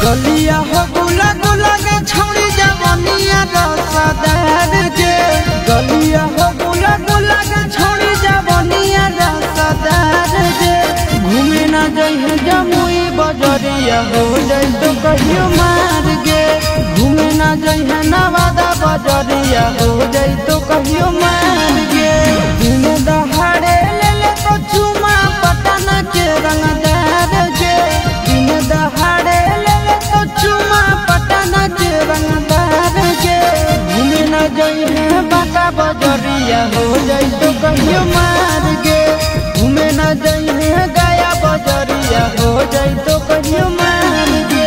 गलिया हो गुला गुला के छौड़ी जवनिया रसदार के गलिया हो गुला गुला के छौड़ी जवनिया रसदार के घूमे ना जइहे जमुई बजरिया हो जाई तो कहियो मार के घूमे ना जइहे नवादा बजरिया हो जाई तो कहियो मार के दिन दहाड़े ले ले तो चुमा पटना के रंगदार के दिन दहाड़े चुमा पटना के रंगदार के घूमे न जइहे बाटा बजरिया हो जाई तो कहियो मार के घूमे न जइहे गया बजरिया हो जाई तो कहियो मार के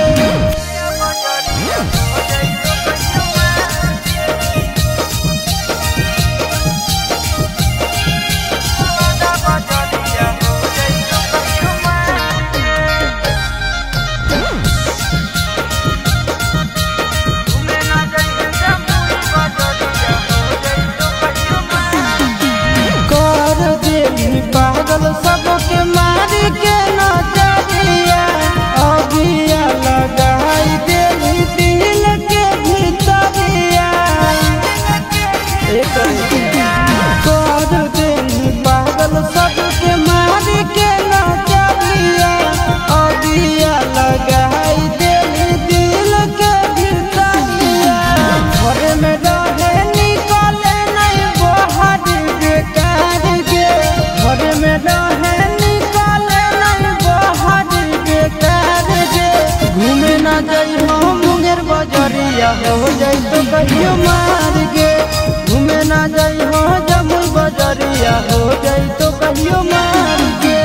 पागल सबके मार के नजरिया अगिया लगाई देली दिल के भीतरिया कर देली पागल सबके मार के नजरिया अगिया लगाई देली दिल के भीतरिया घर में रहे निकले नहीं बाहर बेकार के घर में रहे निकाले नहीं बाहर बेकार के घूमे ना जइहो मुंगेर बजरिया हो जाई तो कहियो मार के घूमे ना जइहो जमुई बजरिया हो जाई तो कहियो मार के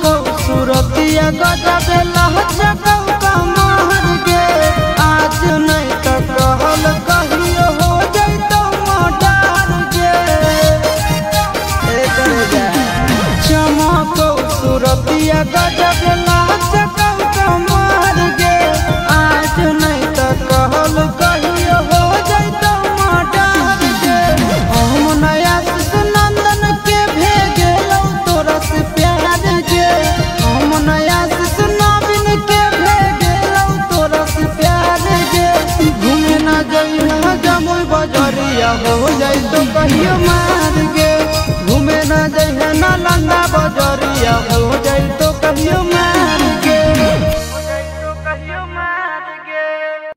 सूरतिया गजब लहचकौ कमर के आज नहीं तो कहल कहियो हो जैतो मर्डर के चमकौ सूरतिया गजब लहचकौ कमर के आज नहीं तो कहल कहियो हो जैतो मर्डर के हम नया नंदन के भेजलौ तोरा से प्यार के नया नवीन के भेजलौ तोरा से प्यार के घूमे ना जइहे जमुई बजरिया हो जाई तो कहियो मार के घूमे ना जइहे नालंदा बजरिया हो जाई तो कहियो मार